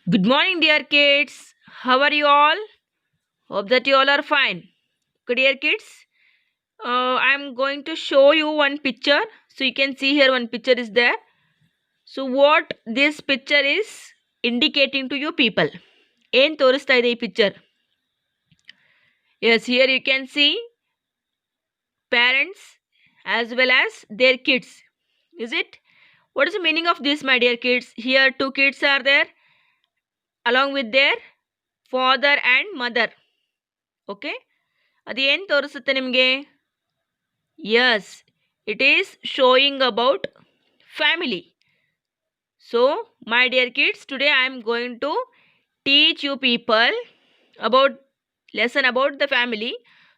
Good morning, dear kids. How are you all? Hope that you all are fine. Good, dear kids. I'm going to show you one picture. So you can see here one picture is there. So what this picture is indicating to you people? ಏನ್ ತೋರಿಸ್ತಾ ಇದೆ ಈ picture? Yes, here you can see parents as well as their kids. Is it? What is the meaning of this, my dear kids? Here two kids are there along with their father and mother. Okay? ಅದು ಏನು ತೋರಿಸುತ್ತೆ ನಿಮಗೆ? Yes, it is showing about family. So, my dear kids, today I am going to teach you people about lesson about the family.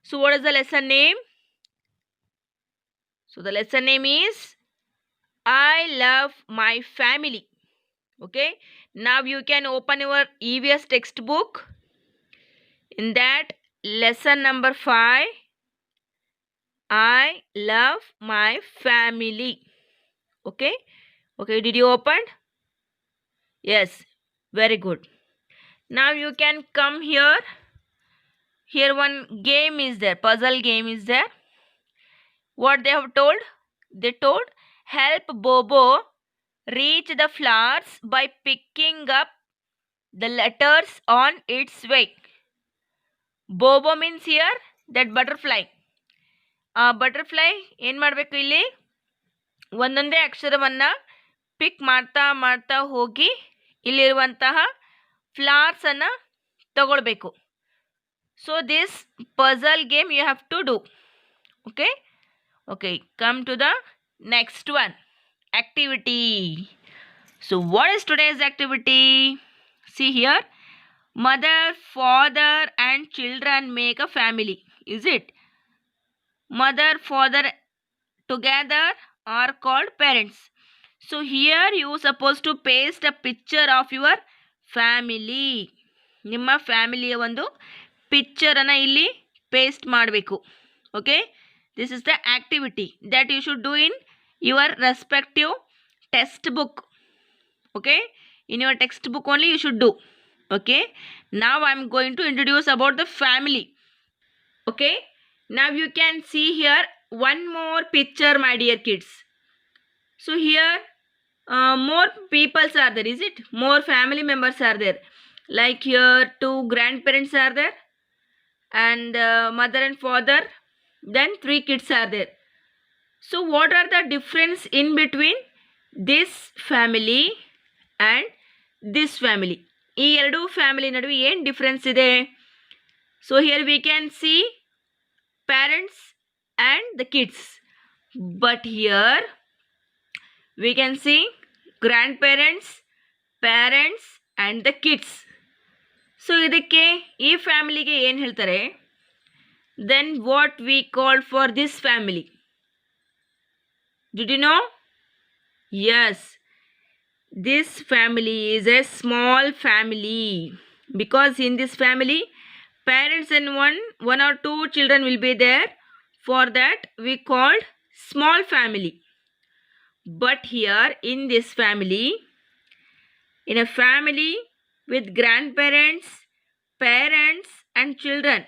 So, what is the lesson name? So, the lesson name is I love my family. Okay, now you can open your EVS textbook. In that lesson number 5, I love my family. Okay, okay, did you open? Yes, very good. Now you can come here. Here one game is there, puzzle game is there. What they have told? They told help Bobo reach the flowers by picking up the letters on its way. Bobo means here that butterfly. Butterfly ಏನು ಮಾಡಬೇಕು ಇಲ್ಲಿ ಒಂದೊಂದೇ ಅಕ್ಷರವನ್ನು ಪಿಕ್ ಮಾಡ್ತಾ ಮಾಡ್ತಾ ಹೋಗಿ ಇಲ್ಲಿರುವಂತಹ ಫ್ಲವರ್ಸನ್ನು ತಗೊಳ್ಬೇಕು. So this puzzle game you have to do. Okay okay, come to the next one, activity. So what is today's activity? See here, mother, father and children make a family. Is it? Mother, father together are called parents. So here you supposed to paste a picture of your family. ನಿಮ್ಮ ಫ್ಯಾಮಿಲಿಯ ಒಂದು ಪಿಕ್ಚರನ್ನು ಇಲ್ಲಿ paste ಮಾಡಬೇಕು. Okay, this is the activity that you should do in your respective textbook. Okay, in your textbook only you should do. Okay, now I am going to introduce about the family. Okay, now you can see here one more picture, my dear kids. So here more peoples are there. Is it? More family members are there. Like here two grandparents are there and mother and father, then 3 kids are there. So what are the difference in between this family and this family? ಈ ಎರಡು family ನಡುವೆ ಏನು difference ಇದೆ? So here we can see parents and the kids, but here we can see grandparents, parents and the kids. So ಇದಕ್ಕೆ ಈ ಫ್ಯಾಮಿಲಿಗೆ ಏನು ಹೇಳ್ತಾರೆ? then what we call for this family? Did you know? Yes, this family is a small family because in this family parents and one or two children will be there. For that we called small family. But here in this family, in a family with grandparents, parents and children,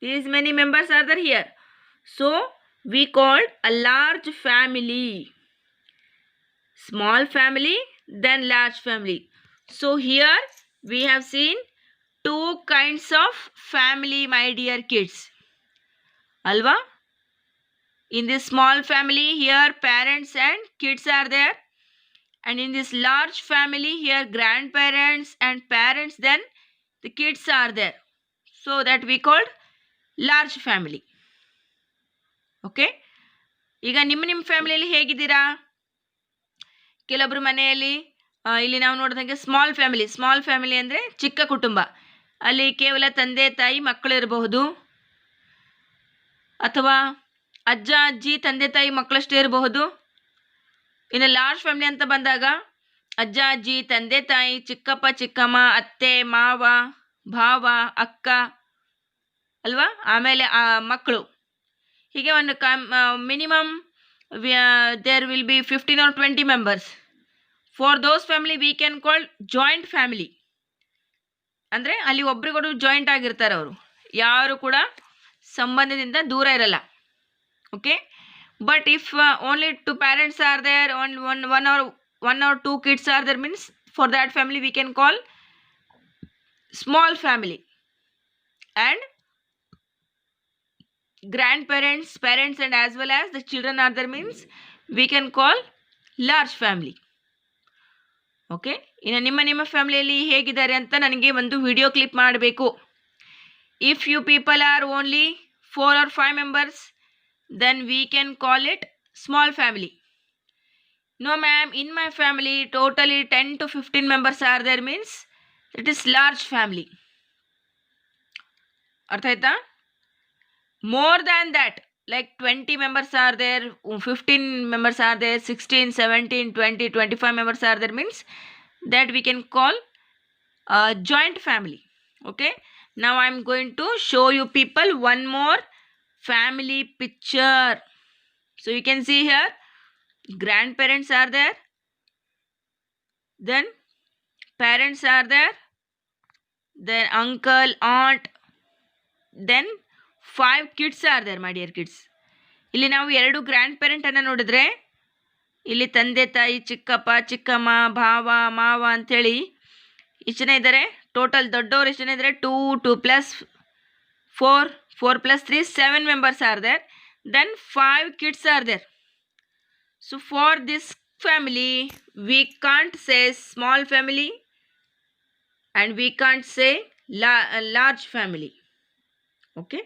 these many members are there here, so we called a large family. Small family, then large family. So here we have seen two kinds of family, my dear kids. Alva? In this small family, here parents and kids are there. And in this large family, here grandparents and parents, then the kids are there. So that we called large family. Okay? ಈಗ ನಿಮ್ಮ ಫ್ಯಾಮಿಲಿಯಲ್ಲಿ ಹೇಗಿದ್ದೀರಾ? ಕೆಲವೊಬ್ಬರು ಮನೆಯಲ್ಲಿ ಇಲ್ಲಿ ನಾವು ನೋಡಿದಂಗೆ small family ಅಂದರೆ ಚಿಕ್ಕ ಕುಟುಂಬ. ಅಲ್ಲಿ ಕೇವಲ ತಂದೆ ತಾಯಿ ಮಕ್ಕಳು ಇರಬಹುದು, ಅಥವಾ ಅಜ್ಜ ಅಜ್ಜಿ ತಂದೆ ತಾಯಿ ಮಕ್ಕಳಷ್ಟೇ ಇರಬಹುದು. ಇನ್ನು ಲಾರ್ಜ್ ಫ್ಯಾಮಿಲಿ ಅಂತ ಬಂದಾಗ ಅಜ್ಜ ಅಜ್ಜಿ ತಂದೆ ತಾಯಿ ಚಿಕ್ಕಪ್ಪ ಚಿಕ್ಕಮ್ಮ ಅತ್ತೆ ಮಾವ ಭಾವ ಅಕ್ಕ ಅಲ್ವಾ, ಆಮೇಲೆ ಮಕ್ಕಳು, ಹೀಗೆ ಒಂದು minimum there will be 15 or 20 members. For those family we can call joint family. ಅಂದರೆ ಅಲ್ಲಿ ಒಬ್ರಿಗೊಬ್ರು ಜಾಯಿಂಟ್ ಆಗಿರ್ತಾರೆ ಅವರು, ಯಾರು ಕೂಡ ಸಂಬಂಧದಿಂದ ದೂರ ಇರಲ್ಲ. Okay, but if only 2 parents are there, one or two kids are there, means for that family we can call small family. And grandparents, parents and as well as the children are there, means we can call large family. Okay, ಇನ್ನು ನಿಮ್ಮ ಫ್ಯಾಮಿಲಿಯಲ್ಲಿ ಹೇಗಿದ್ದಾರೆ ಅಂತ ನನಗೆ ಒಂದು video clip ಮಾಡಬೇಕು. If you people are only 4 or 5 members, then we can call it small family. No ma'am, in my family totally 10 to 15 members are there, means it is large family. ಅರ್ಥ ಆಯ್ತಾ? More than that, like 20 members are there, 15 members are there, 16, 17, 20, 25 members are there, means that we can call a joint family. Okay, now I am going to show you people one more family picture. So you can see here, grandparents are there, then parents are there, then uncle, aunt, then 5 kids are there, my dear kids. ಇಲ್ಲಿ ನಾವು 2 grand ಪೇರೆಂಟನ್ನು ನೋಡಿದ್ರೆ, ಇಲ್ಲಿ ತಂದೆ ತಾಯಿ, ಚಿಕ್ಕಪ್ಪ ಚಿಕ್ಕಮ್ಮ, ಭಾವ ಮಾವ ಅಂಥೇಳಿ ಎಷ್ಟು ಜನ ಇದ್ದಾರೆ ಟೋಟಲ್. ದೊಡ್ಡವರು ಎಷ್ಟು ಜನ ಇದ್ದಾರೆ? 2 + 4, 4 + 3, 7 members are there. Then 5 kids are there. So for this family we can't say small family and we can't say large family. Okay,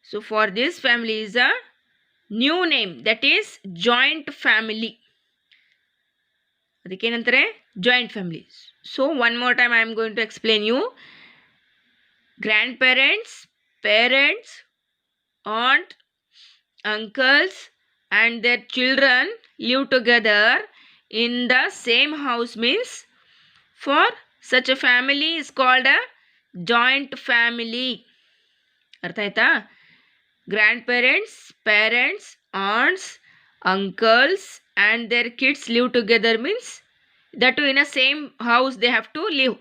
so for this family is a new name, that is joint family. ಅದಕ್ಕೆ ಏನಂತಾರೆ? Joint family. So one more time I am going to explain you. grandparents, parents, aunt, uncles and their children live together in the same house, means for such a family is called a joint family. ಅರ್ಥ ಆಯ್ತಾ? grandparents, parents, aunts, uncles and their kids live together, means that too in a same house they have to live.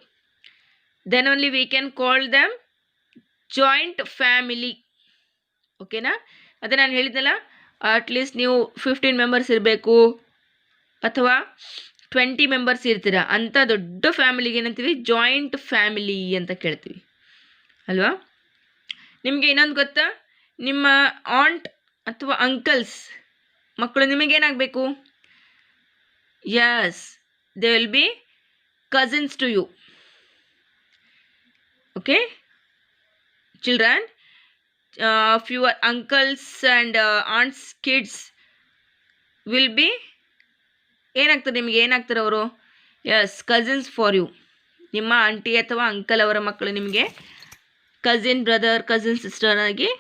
Then only we can call them joint family. ಓಕೆನಾ? ಅದೇ ನಾನು ಹೇಳಿದ್ನಲ್ಲ, at least ನೀವು 15 members ಇರಬೇಕು ಅಥವಾ 20 members ಇರ್ತೀರ ಅಂಥ ದೊಡ್ಡ ಫ್ಯಾಮಿಲಿಗೆ ಏನಂತೀವಿ? ಜಾಯಿಂಟ್ ಫ್ಯಾಮಿಲಿ ಅಂತ ಕೇಳ್ತೀವಿ ಅಲ್ವಾ? ನಿಮಗೆ ಇನ್ನೊಂದು ಗೊತ್ತಾ? ನಿಮ್ಮ ಆಂಟ್ ಅಥವಾ ಅಂಕಲ್ಸ್ ಮಕ್ಕಳು ನಿಮಗೇನಾಗಬೇಕು? Yes, they will be cousins to you. Okay, children of your uncles and aunts kids will be ಏನಾಗ್ತಾರೆ? ನಿಮಗೆ ಏನಾಗ್ತಾರೆ ಅವರು? Yes, cousins for you. ನಿಮ್ಮ ಆಂಟಿ ಅಥವಾ ಅಂಕಲ್ ಅವರ ಮಕ್ಕಳು ನಿಮಗೆ ಕಸಿನ್ ಬ್ರದರ್, ಕಸಿನ್ ಸಿಸ್ಟರ್ ಆಗಿ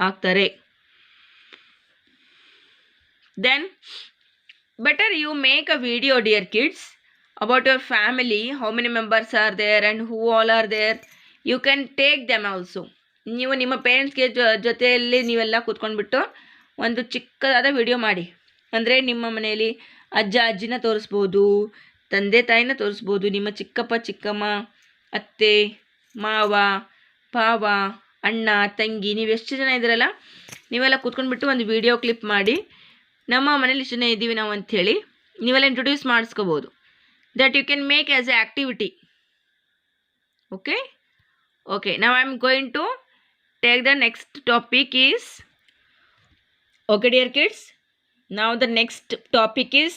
ಆಗ್ತಾರೆ. Then better you make a video, dear kids, about your family, how many members are there and who all are there. You can take them also. ನೀವು ನಿಮ್ಮ ಪೇರೆಂಟ್ಸ್ಗೆ ಜೊತೆಯಲ್ಲಿ ನೀವೆಲ್ಲ ಕೂತ್ಕೊಂಡ್ಬಿಟ್ಟು ಒಂದು ಚಿಕ್ಕದಾದ ವಿಡಿಯೋ ಮಾಡಿ. ಅಂದರೆ ನಿಮ್ಮ ಮನೆಯಲ್ಲಿ ಅಜ್ಜ ಅಜ್ಜಿನ ತೋರಿಸ್ಬೋದು, ತಂದೆ ತಾಯಿನ ತೋರಿಸ್ಬೋದು, ನಿಮ್ಮ ಚಿಕ್ಕಪ್ಪ ಚಿಕ್ಕಮ್ಮ, ಅತ್ತೆ ಮಾವ ಭಾವ, ಅಣ್ಣ ತಂಗಿ, ನೀವು ಎಷ್ಟು ಜನ ಇದ್ದೀರಲ್ಲ ನೀವೆಲ್ಲ ಕೂತ್ಕೊಂಡ್ಬಿಟ್ಟು ಒಂದು ವಿಡಿಯೋ ಕ್ಲಿಪ್ ಮಾಡಿ, ನಮ್ಮ ಮನೇಲಿ ಇಷ್ಟು ಜನ ಇದ್ದೀವಿ ನಾವು ಅಂಥೇಳಿ ನೀವೆಲ್ಲ introduce ಮಾಡಿಸ್ಕೋಬೋದು. that you can make as an activity. Okay, now I am going to take the next topic is, okay dear kids, now the next topic is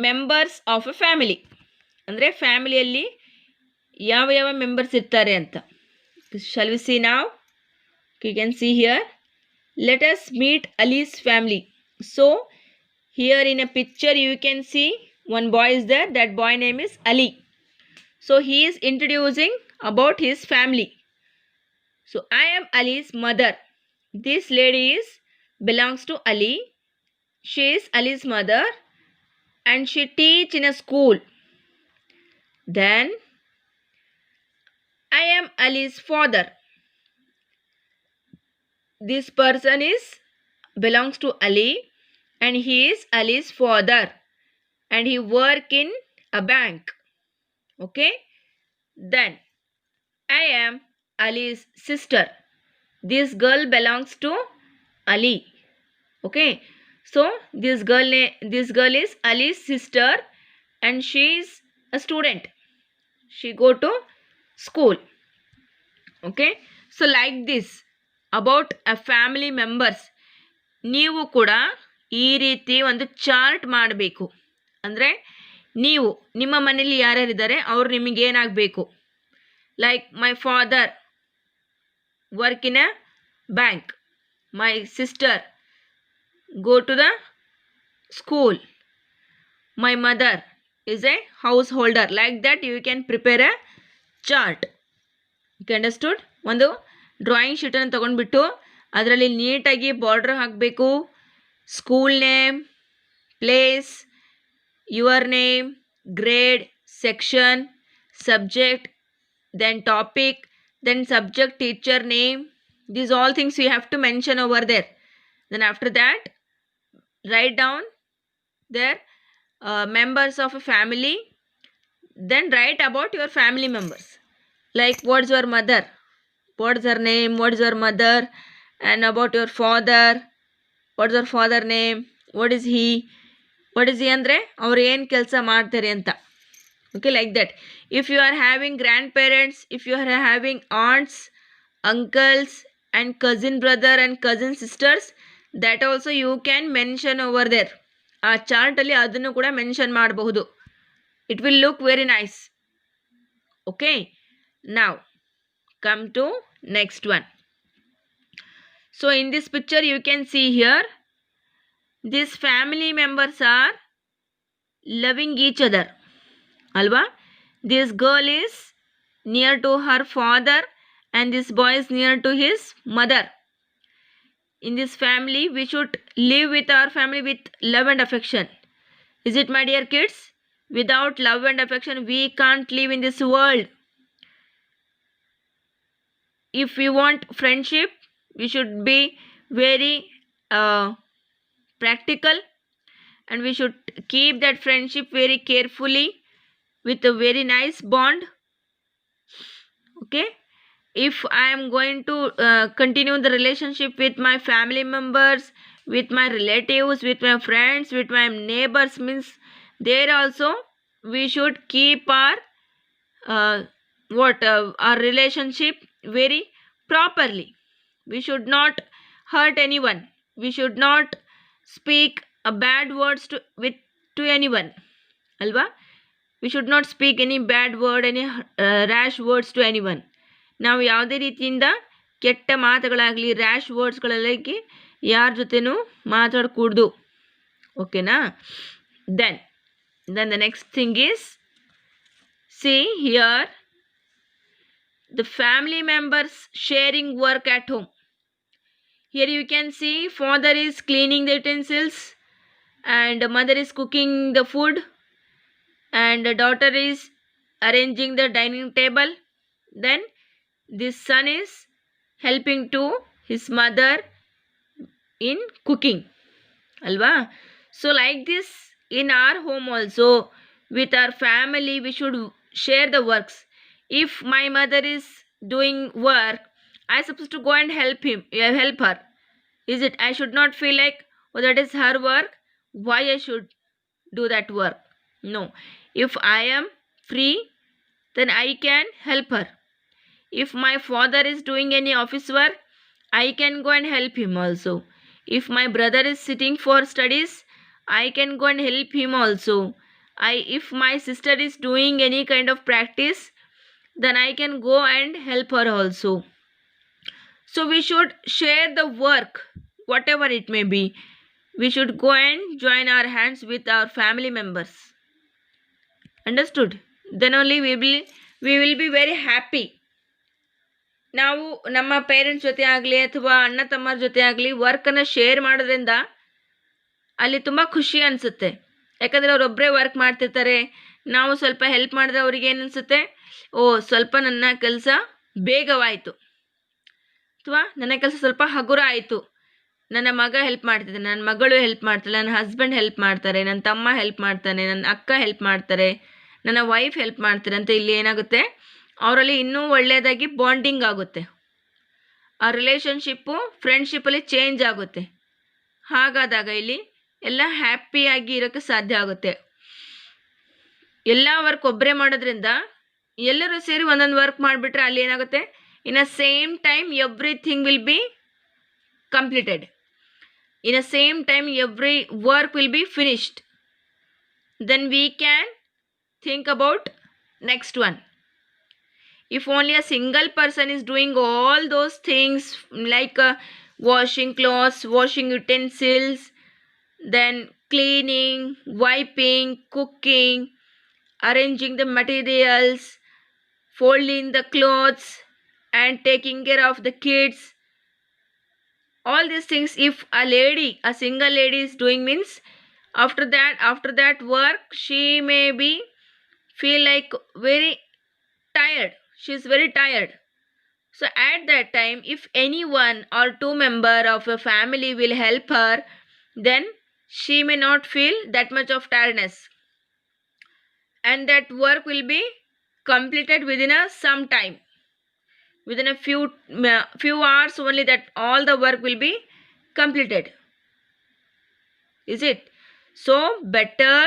members of a family. ಅಂದರೆ ಫ್ಯಾಮಿಲಿಯಲ್ಲಿ ಯಾವ ಯಾವ members ಇರ್ತಾರೆ ಅಂತ. shall we see now? You can see here, let us meet Ali's family. So here in a picture you can see one boy is there. That boy name is Ali. So he is introducing about his family. So I am Ali's mother. This lady belongs to Ali. She is Ali's mother and she teach in a school. Then I am Ali's father. This person belongs to Ali and he is Ali's father. And he work in a bank. Okay, then I am Ali's sister. This girl belongs to Ali. Okay. So this girl is Ali's sister and she is a student. She go to school. Okay. So like this about a family members ನೀವು ಕೂಡ ಈ ರೀತಿ ಒಂದು chart ಮಾಡಬೇಕು. ಅಂದರೆ ನೀವು ನಿಮ್ಮ ಮನೇಲಿ ಯಾರ್ಯಾರಿದ್ದಾರೆ ಅವ್ರು ನಿಮಗೆ ಏನಾಗಬೇಕು. Like my father work in a bank, my sister go to the school, my mother is a householder. Like that you can prepare a chart. You understood? ಒಂದು ಡ್ರಾಯಿಂಗ್ ಶೀಟನ್ನು ತೊಗೊಂಡ್ಬಿಟ್ಟು ಅದರಲ್ಲಿ ನೀಟಾಗಿ ಬಾರ್ಡರ್ ಹಾಕಬೇಕು. School name, place, your name, grade, section, subject, then topic, then subject, teacher name. These all things you have to mention over there. Then after that write down their members of a family. Then write about your family members, like what's your mother, what's her name, what's your mother, and about your father, what's your father name, what is he ಅಂದರೆ ಅವ್ರು ಏನು ಕೆಲಸ ಮಾಡ್ತಾರೆ ಅಂತ. Okay, like that. If you are having grandparents, if you are having aunts, uncles and cousin brother and cousin sisters, that also you can mention over there. ಆ ಚಾರ್ಟಲ್ಲಿ ಅದನ್ನು ಕೂಡ mention ಮಾಡಬಹುದು. It will look very nice. Okay, now come to next one. So in this picture you can see here these family members are loving each other. Alva, this girl is near to her father and this boy is near to his mother. In this family we should live with our family with love and affection. Is it, my dear kids? Without love and affection we can't live in this world. If we want friendship we should be very practical and we should keep that friendship very carefully with a very nice bond. Okay, if I am going to continue the relationship with my family members, with my relatives, with my friends, with my neighbors, means there also we should keep our our relationship very properly. We should not hurt anyone. We should not speak a bad words to anyone. Alva, we should not speak any bad word, any rash words to anyone. ನಾವು ಯಾವುದೇ ರೀತಿಯಿಂದ ಕೆಟ್ಟ ಮಾತುಗಳಾಗಲಿ rash ವರ್ಡ್ಸ್ಗಳಾಗಲಿ ಯಾರ ಜೊತೆನೂ ಮಾತಾಡಕೂಡ್ದು. ಓಕೆನಾ? Then the next thing is, see here the family members sharing work at home. Here you can see father is cleaning the utensils and mother is cooking the food and the daughter is arranging the dining table. Then this son is helping to his mother in cooking. Alva? So like this in our home also with our family we should share the works. If my mother is doing work, I supposed to go and help her. Is it? I should not feel like, oh, that is her work, why I should do that work. No. If I am free, then I can help her. If my father is doing any office work, I can go and help him also. If my brother is sitting for studies, I can go and help him also. If my sister is doing any kind of practice, then I can go and help her also. So we should share the work, whatever it may be. We should go and join our hands with our family members. Understood? Then only we will be very happy. ನಾವು ನಮ್ಮ parents ಜೊತೆ ಆಗಲಿ ಅಥವಾ ಅಣ್ಣ ತಮ್ಮರ ಜೊತೆ ಆಗಲಿ ವರ್ಕನ್ನು share ಮಾಡೋದ್ರಿಂದ ಅಲ್ಲಿ ತುಂಬ ಖುಷಿ ಅನಿಸುತ್ತೆ. ಯಾಕಂದರೆ ಅವರೊಬ್ಬರೇ ವರ್ಕ್ ಮಾಡ್ತಿರ್ತಾರೆ, ನಾವು ಸ್ವಲ್ಪ ಹೆಲ್ಪ್ ಮಾಡಿದ್ರೆ ಅವ್ರಿಗೆ ಏನು ಅನಿಸುತ್ತೆ, ಓ ಸ್ವಲ್ಪ ನನ್ನ ಕೆಲಸ ಬೇಗವಾಯಿತು ಅಥವಾ ನನ್ನ ಕೆಲಸ ಸ್ವಲ್ಪ ಹಗುರ ಆಯಿತು, ನನ್ನ ಮಗ ಹೆಲ್ಪ್ ಮಾಡ್ತಿದ್ದಾನೆ, ನನ್ನ ಮಗಳು ಹೆಲ್ಪ್ ಮಾಡ್ತಾಳೆ, ನನ್ನ ಹಸ್ಬೆಂಡ್ ಹೆಲ್ಪ್ ಮಾಡ್ತಾರೆ, ನನ್ನ ತಮ್ಮ ಹೆಲ್ಪ್ ಮಾಡ್ತಾನೆ, ನನ್ನ ಅಕ್ಕ ಹೆಲ್ಪ್ ಮಾಡ್ತಾರೆ, ನನ್ನ ವೈಫ್ ಹೆಲ್ಪ್ ಮಾಡ್ತಾರೆ ಅಂತ ಇಲ್ಲಿ ಏನಾಗುತ್ತೆ, ಅವರಲ್ಲಿ ಇನ್ನೂ ಒಳ್ಳೆಯದಾಗಿ ಬಾಂಡಿಂಗ್ ಆಗುತ್ತೆ, ಆ ರಿಲೇಷನ್ಶಿಪ್ಪು ಫ್ರೆಂಡ್ಶಿಪ್ಪಲ್ಲಿ ಚೇಂಜ್ ಆಗುತ್ತೆ. ಹಾಗಾದಾಗ ಇಲ್ಲಿ ಎಲ್ಲ ಹ್ಯಾಪಿಯಾಗಿ ಇರೋಕ್ಕೆ ಸಾಧ್ಯ ಆಗುತ್ತೆ. ಎಲ್ಲ ವರ್ಕ್ ಒಬ್ಬರೇ ಮಾಡೋದ್ರಿಂದ ಎಲ್ಲರೂ ಸೇರಿ ಒಂದೊಂದು ವರ್ಕ್ ಮಾಡಿಬಿಟ್ರೆ ಅಲ್ಲಿ ಏನಾಗುತ್ತೆ, in a same time everything will be completed. In a same time every work will be finished. Then we can think about next one. If only a single person is doing all those things like washing clothes, washing utensils, then cleaning, wiping, cooking, arranging the materials, folding the clothes and taking care of the kids, all these things if a single lady is doing, means after that work she may be feel like very tired, she is very tired. So at that time if anyone or two member of a family will help her, then she may not feel that much of tiredness, and that work will be completed within some time, within a few hours only, that all the work will be completed. Is it? So better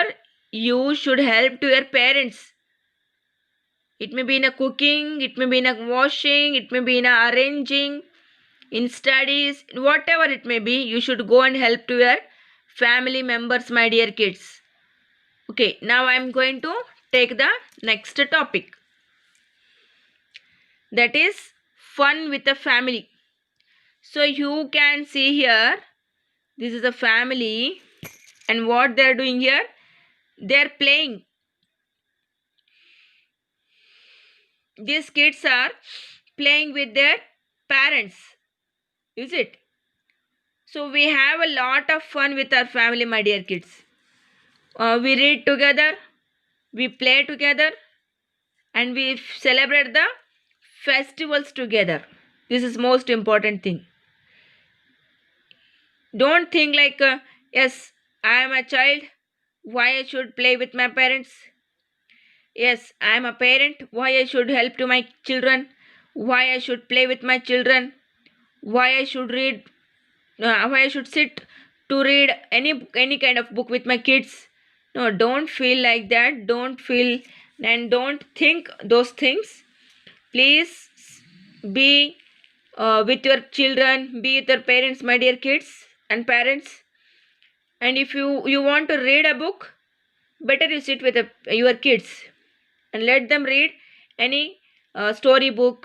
you should help to your parents. It may be in a cooking, it may be in a washing, it may be in a arranging, in studies, whatever it may be, you should go and help to your family members, my dear kids. Okay, now I am going to take the next topic, that is fun with the family. So you can see here, this is a family, and what they are doing here, they are playing. These kids are playing with their parents. Is it? So we have a lot of fun with our family, my dear kids. We read together, we play together, and we celebrate the festivals together. This is most important thing. Don't think like yes, I am a child, why I should play with my parents. Yes, I am a parent, why I should help to my children, why I should play with my children, why I should read, why I should sit to read any kind of book with my kids. No, don't feel like that, don't feel and don't think those things. Please be with your children, be with your parents, my dear kids and parents. And if you want to read a book, better you sit with your kids and let them read any story book,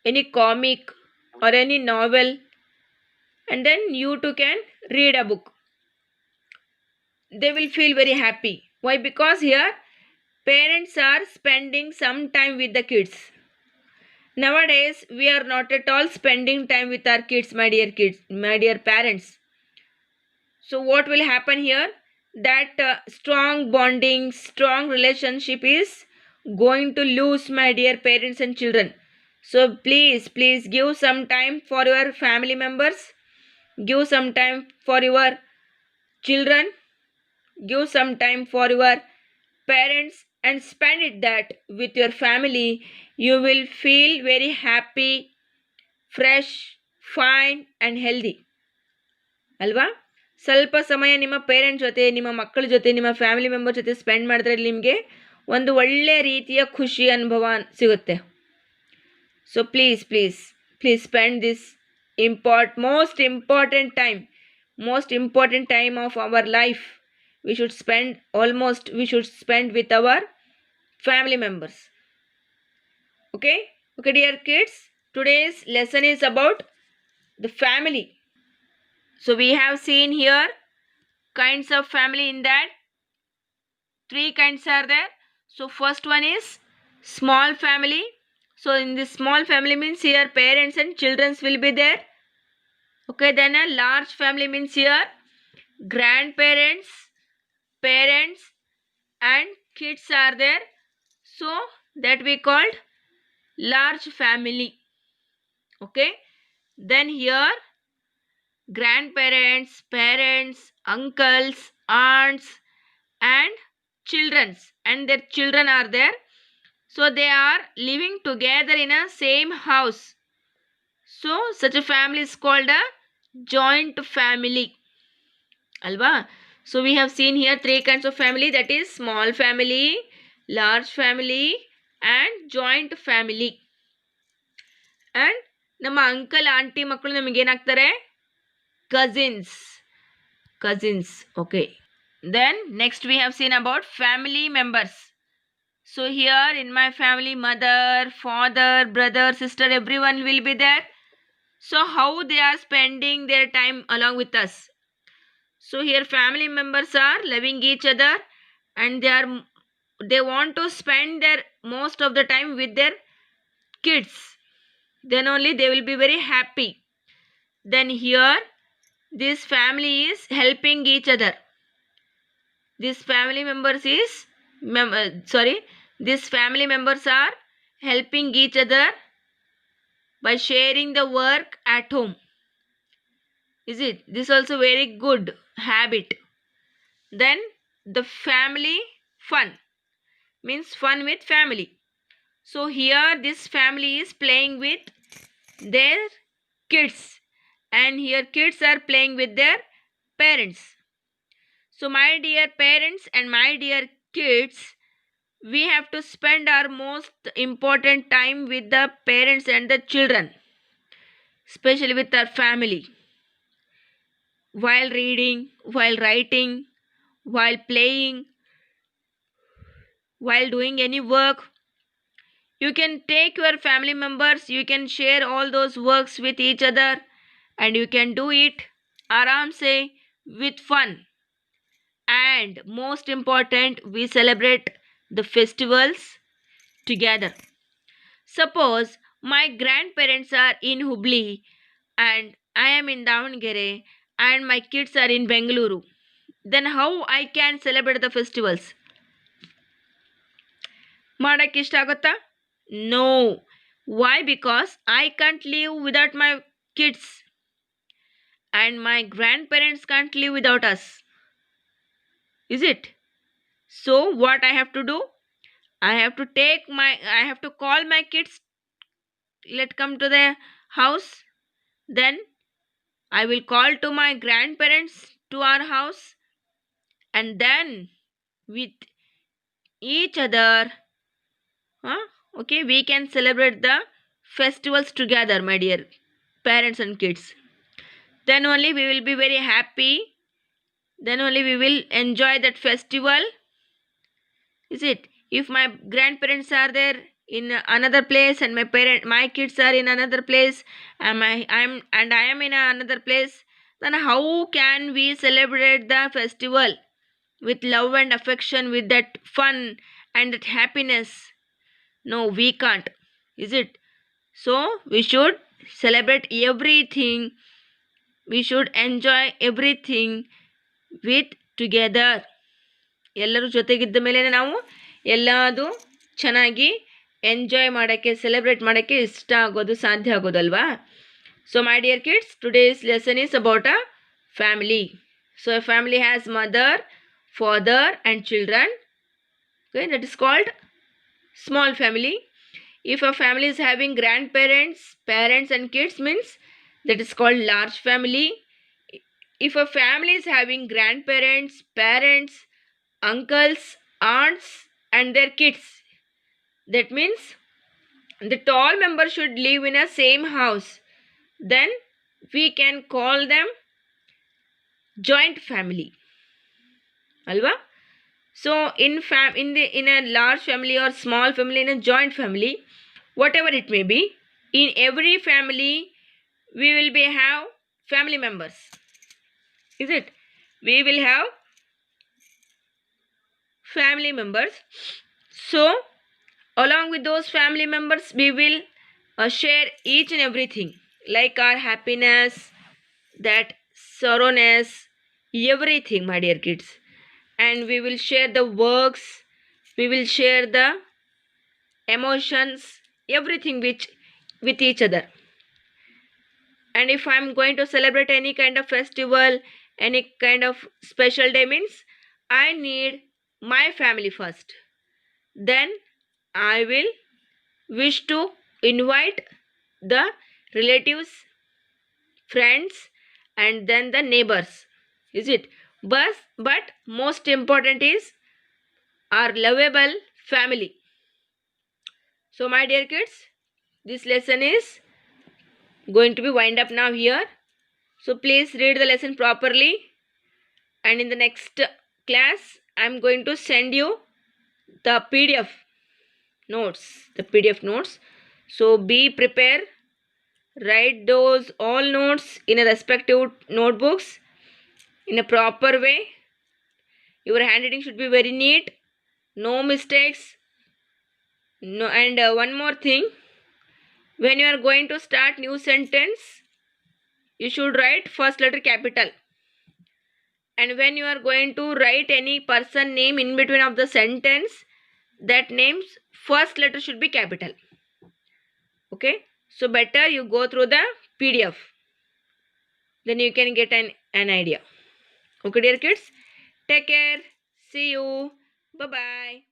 any comic or any novel, and then you too can read a book. They will feel very happy. Why? Because here parents are spending some time with the kids. Nowadays we are not at all spending time with our kids, my dear parents. So what will happen here, that strong bonding, strong relationship is going to lose, my dear parents and children. So please give some time for your family members, give some time for your children, give some time for your parents, and spend it that with your family. You will feel very happy, fresh, fine and healthy. ಅಲ್ವಾ? ಸ್ವಲ್ಪ ಸಮಯ ನಿಮ್ಮ parent ಜೊತೆ, ನಿಮ್ಮ ಮಕ್ಕಳ ಜೊತೆ, ನಿಮ್ಮ family member ಜೊತೆ ಸ್ಪೆಂಡ್ ಮಾಡಿದ್ರೆ ನಿಮಗೆ ಒಂದು ಒಳ್ಳೆಯ ರೀತಿಯ ಖುಷಿ ಅನುಭವ ಸಿಗುತ್ತೆ. So please spend this most important time of our life. We should spend with our family members. Okay, dear kids, today's lesson is about the family. So we have seen here kinds of family, in that 3 kinds are there. So first one is small family. So in this small family means here parents and children will be there. Okay, then a large family means here grandparents, parents and kids are there. So that we called large family. Okay, then here grandparents, parents, uncles, aunts and children and their children are there. So they are living together in a same house. So such a family is called a joint family. Alva. So we have seen here three kinds of family, that is small family, large family and joint family. And ನಮ್ಮ uncle aunty ಮಕ್ಕಳು ನಮಗೆ ಏನಾಗ್ತಾರೆ? Cousins. Okay. Then next we have seen about family members. So here in my family, mother, father, brother, sister, everyone will be there. So how they are spending their time along with us? So here family members are loving each other and they want to spend their most of the time with their kids. Then only they will be very happy. Then here this family is helping each other. This family members are helping each other by sharing the work at home. Is it? This also very good habit. Then the family fun means fun with family. So here this family is playing with their kids and here kids are playing with their parents. So my dear parents and my dear kids, we have to spend our most important time with the parents and the children, especially with our family. While reading, while writing, while playing, while doing any work, you can take your family members, you can share all those works with each other and you can do it aram se with fun. And most important, we celebrate the festivals together. Suppose my grandparents are in Hubli and I am in Davangere and my kids are in Bengaluru. Then how I can celebrate the festivals? ಮಾಡಕ್ಕೆ ಇಷ್ಟ ಆಗುತ್ತಾ? No. Why? Because I can't live without my kids and my grandparents can't live without us. Is it? So what I have to do? I have to call my kids, let come to the house. Then I will call to my grandparents to our house and then with each other, okay, we can celebrate the festivals together, my dear parents and kids. Then only we will be very happy. Then only we will enjoy that festival. Is it? If my grandparents are there in another place and my kids are in another place and I am in another place, then how can we celebrate the festival with love and affection, with that fun and that happiness? No, we can't. Is it? So we should celebrate everything. We should enjoy everything with together. ಎಲ್ಲರೂ ಜೊತೆಗಿದ್ದ ಮೇಲೆ ನಾವು ಎಲ್ಲದು ಚೆನ್ನಾಗಿ enjoy ಮಾಡೋಕ್ಕೆ, celebrate ಮಾಡೋಕ್ಕೆ ಇಷ್ಟ ಆಗೋದು, ಸಾಧ್ಯ ಆಗೋದಲ್ವಾ? So my dear kids, today's lesson is about a family. So a family has mother, father and children. Okay, that is called small family. If a family is having grandparents, parents and kids, means that is called large family. If a family is having grandparents, parents, uncles, aunts and their kids, that means that all members should live in a same house. Then we can call them joint family. Alva? So in a large family or small family, in a joint family, whatever it may be, in every family we will have family members. Is it? We will have family members. So along with those family members we will share each and everything, like our happiness, that sorrowness, everything, my dear kids. And we will share the works, we will share the emotions, everything with each other. And if I am going to celebrate any kind of festival, any kind of special day, means I need my family first. Then I will wish to invite the relatives, friends, and then the neighbors. Is it? But most important is our lovable family. So my dear kids, this lesson is going to be wind up now here. So please read the lesson properly, and in the next class I am going to send you the PDF notes. So be prepared, write those all notes in a respective notebooks in a proper way. Your handwriting should be very neat, no mistakes. No, and one more thing, when you are going to start new sentence, you should write first letter capital. And when you are going to write any person name in between of the sentence, that name's first letter should be capital. Okay, so better you go through the PDF, then you can get an idea. Okay dear kids, take care, see you, bye bye.